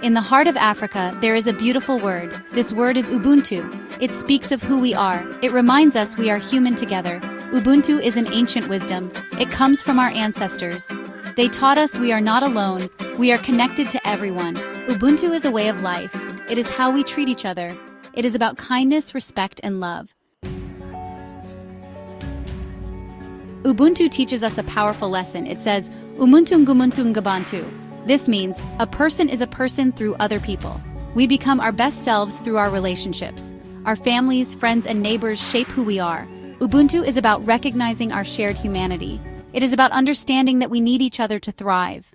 In the heart of Africa, there is a beautiful word. This word is Ubuntu. It speaks of who we are. It reminds us we are human together. Ubuntu is an ancient wisdom. It comes from our ancestors. They taught us we are not alone. We are connected to everyone. Ubuntu is a way of life. It is how we treat each other. It is about kindness, respect, and love. Ubuntu teaches us a powerful lesson. It says, Umuntu ngumuntu ngabantu. This means, a person is a person through other people. We become our best selves through our relationships. Our families, friends, and neighbors shape who we are. Ubuntu is about recognizing our shared humanity. It is about understanding that we need each other to thrive.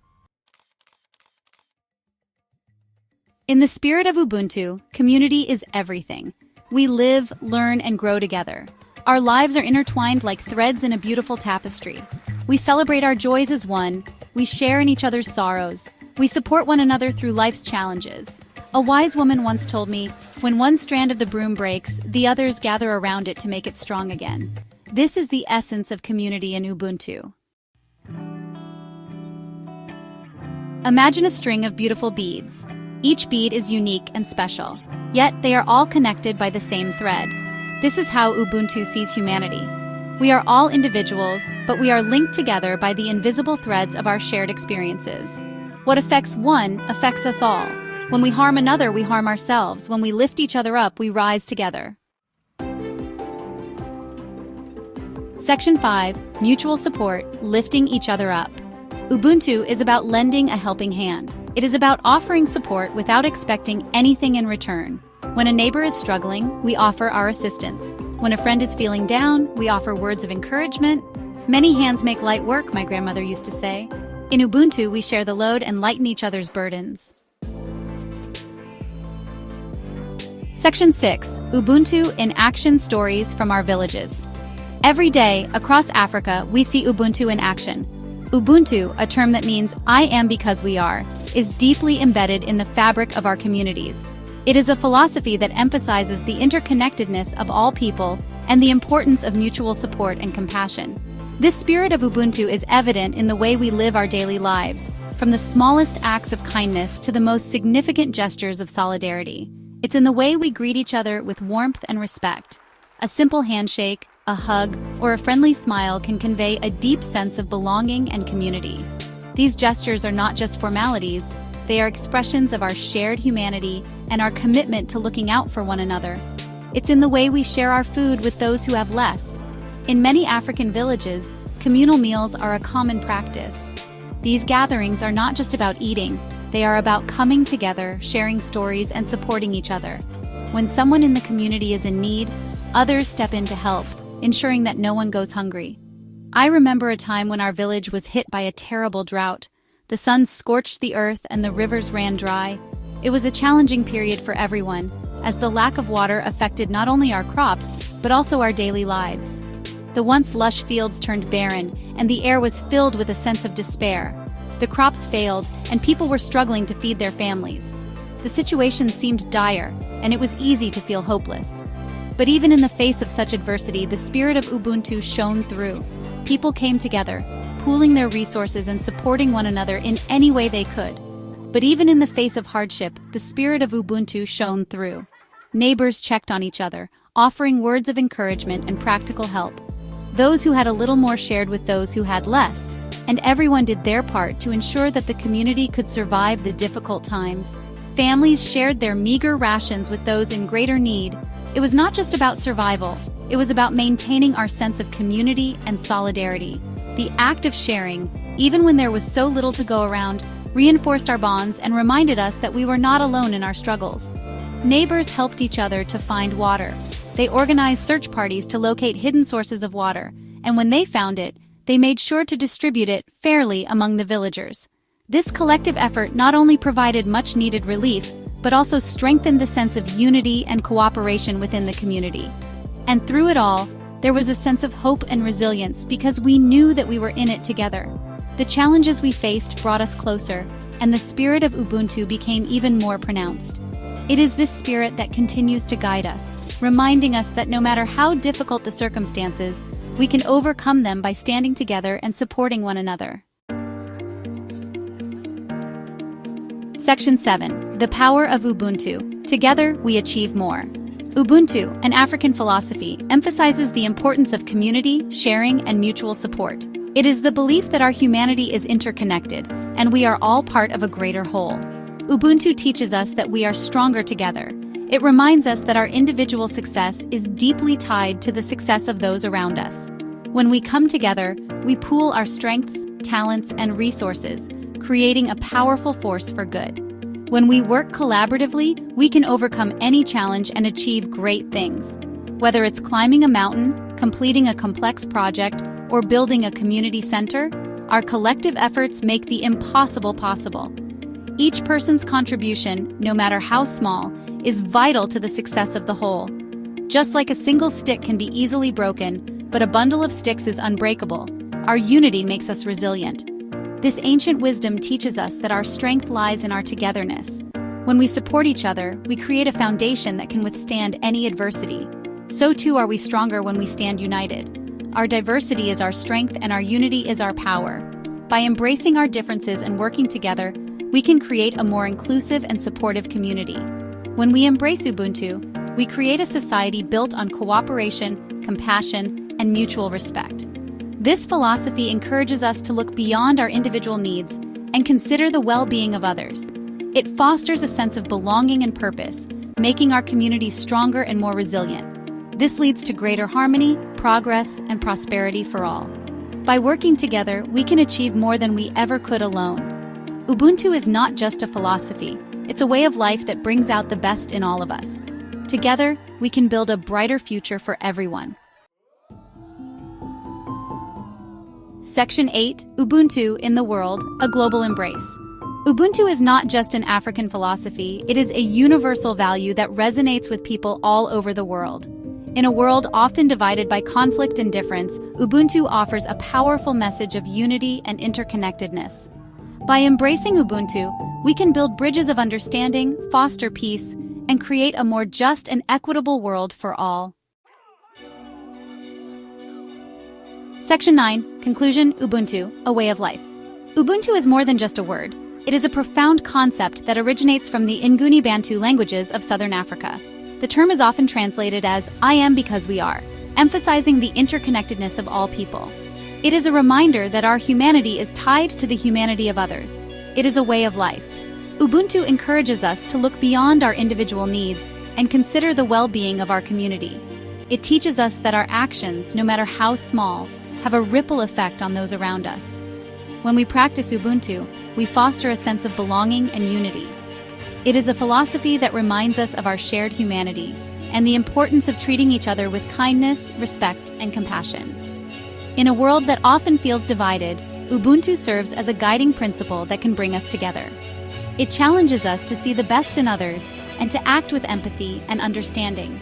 In the spirit of Ubuntu, community is everything. We live, learn, and grow together. Our lives are intertwined like threads in a beautiful tapestry. We celebrate our joys as one. We share in each other's sorrows. We support one another through life's challenges. A wise woman once told me, when one strand of the broom breaks, the others gather around it to make it strong again. This is the essence of community in Ubuntu. Imagine a string of beautiful beads. Each bead is unique and special, yet they are all connected by the same thread. This is how Ubuntu sees humanity. We are all individuals, but we are linked together by the invisible threads of our shared experiences. What affects one affects us all. When we harm another, we harm ourselves. When we lift each other up, we rise together. Section 5. Mutual support, lifting each other up. Ubuntu is about lending a helping hand. It is about offering support without expecting anything in return. When a neighbor is struggling, we offer our assistance. When a friend is feeling down, we offer words of encouragement. Many hands make light work, my grandmother used to say. In Ubuntu, we share the load and lighten each other's burdens. Section 6. Ubuntu in action, stories from our villages. Every day, across Africa, we see Ubuntu in action. Ubuntu, a term that means I am because we are, is deeply embedded in the fabric of our communities. It is a philosophy that emphasizes the interconnectedness of all people and the importance of mutual support and compassion. This spirit of Ubuntu is evident in the way we live our daily lives, from the smallest acts of kindness to the most significant gestures of solidarity. It's in the way we greet each other with warmth and respect. A simple handshake, a hug, or a friendly smile can convey a deep sense of belonging and community. These gestures are not just formalities, they are expressions of our shared humanity and our commitment to looking out for one another. It's in the way we share our food with those who have less. In many African villages, communal meals are a common practice. These gatherings are not just about eating, they are about coming together, sharing stories, and supporting each other. When someone in the community is in need, others step in to help, ensuring that no one goes hungry. I remember a time when our village was hit by a terrible drought. The sun scorched the earth and the rivers ran dry. It was a challenging period for everyone, as the lack of water affected not only our crops, but also our daily lives. The once lush fields turned barren, and the air was filled with a sense of despair. The crops failed, and people were struggling to feed their families. The situation seemed dire, and it was easy to feel hopeless. But even in the face of such adversity, the spirit of Ubuntu shone through. People came together, pooling their resources and supporting one another in any way they could. But even in the face of hardship, the spirit of Ubuntu shone through. Neighbors checked on each other, offering words of encouragement and practical help. Those who had a little more shared with those who had less, and everyone did their part to ensure that the community could survive the difficult times. Families shared their meager rations with those in greater need. It was not just about survival, it was about maintaining our sense of community and solidarity. The act of sharing, even when there was so little to go around, reinforced our bonds and reminded us that we were not alone in our struggles. Neighbors helped each other to find water. They organized search parties to locate hidden sources of water, and when they found it, they made sure to distribute it fairly among the villagers. This collective effort not only provided much-needed relief, but also strengthened the sense of unity and cooperation within the community. And through it all, there was a sense of hope and resilience because we knew that we were in it together. The challenges we faced brought us closer, and the spirit of Ubuntu became even more pronounced. It is this spirit that continues to guide us, reminding us that no matter how difficult the circumstances, we can overcome them by standing together and supporting one another. Section 7. The Power of Ubuntu. Together, we achieve more. Ubuntu, an African philosophy, emphasizes the importance of community, sharing, and mutual support. It is the belief that our humanity is interconnected, and we are all part of a greater whole. Ubuntu teaches us that we are stronger together. It reminds us that our individual success is deeply tied to the success of those around us. When we come together, we pool our strengths, talents, and resources, creating a powerful force for good. When we work collaboratively, we can overcome any challenge and achieve great things. Whether it's climbing a mountain, completing a complex project, or building a community center, our collective efforts make the impossible possible. Each person's contribution, no matter how small, is vital to the success of the whole. Just like a single stick can be easily broken, but a bundle of sticks is unbreakable, our unity makes us resilient. This ancient wisdom teaches us that our strength lies in our togetherness. When we support each other, we create a foundation that can withstand any adversity. So too are we stronger when we stand united. Our diversity is our strength and our unity is our power. By embracing our differences and working together, we can create a more inclusive and supportive community. When we embrace Ubuntu, we create a society built on cooperation, compassion, and mutual respect. This philosophy encourages us to look beyond our individual needs and consider the well-being of others. It fosters a sense of belonging and purpose, making our communities stronger and more resilient. This leads to greater harmony, progress, and prosperity for all. By working together, we can achieve more than we ever could alone. Ubuntu is not just a philosophy, it's a way of life that brings out the best in all of us. Together, we can build a brighter future for everyone. Section 8. Ubuntu in the World, a Global Embrace. Ubuntu is not just an African philosophy, it is a universal value that resonates with people all over the world. In a world often divided by conflict and difference, Ubuntu offers a powerful message of unity and interconnectedness. By embracing Ubuntu, we can build bridges of understanding, foster peace, and create a more just and equitable world for all. Section 9. Conclusion. Ubuntu, a way of life. Ubuntu is more than just a word. It is a profound concept that originates from the Nguni Bantu languages of southern Africa. The term is often translated as "I am because we are," emphasizing the interconnectedness of all people. It is a reminder that our humanity is tied to the humanity of others. It is a way of life. Ubuntu encourages us to look beyond our individual needs and consider the well-being of our community. It teaches us that our actions, no matter how small, have a ripple effect on those around us. When we practice Ubuntu, we foster a sense of belonging and unity. It is a philosophy that reminds us of our shared humanity and the importance of treating each other with kindness, respect, and compassion. In a world that often feels divided, Ubuntu serves as a guiding principle that can bring us together. It challenges us to see the best in others and to act with empathy and understanding.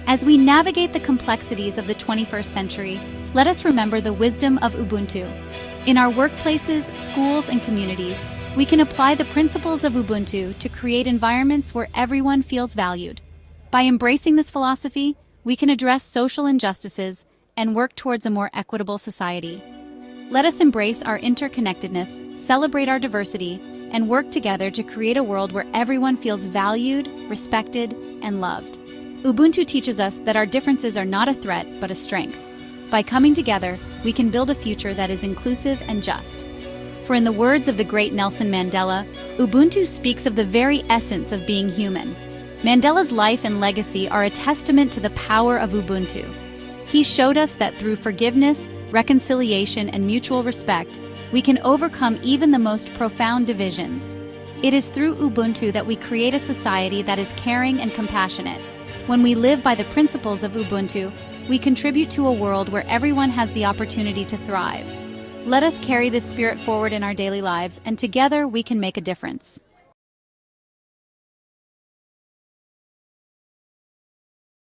As we navigate the complexities of the 21st century, let us remember the wisdom of Ubuntu. In our workplaces, schools, and communities, we can apply the principles of Ubuntu to create environments where everyone feels valued. By embracing this philosophy, we can address social injustices and work towards a more equitable society. Let us embrace our interconnectedness, celebrate our diversity, and work together to create a world where everyone feels valued, respected, and loved. Ubuntu teaches us that our differences are not a threat, but a strength. By coming together, we can build a future that is inclusive and just. For in the words of the great Nelson Mandela, Ubuntu speaks of the very essence of being human. Mandela's life and legacy are a testament to the power of Ubuntu. He showed us that through forgiveness, reconciliation, and mutual respect, we can overcome even the most profound divisions. It is through Ubuntu that we create a society that is caring and compassionate. When we live by the principles of Ubuntu, we contribute to a world where everyone has the opportunity to thrive. Let us carry this spirit forward in our daily lives, and together we can make a difference.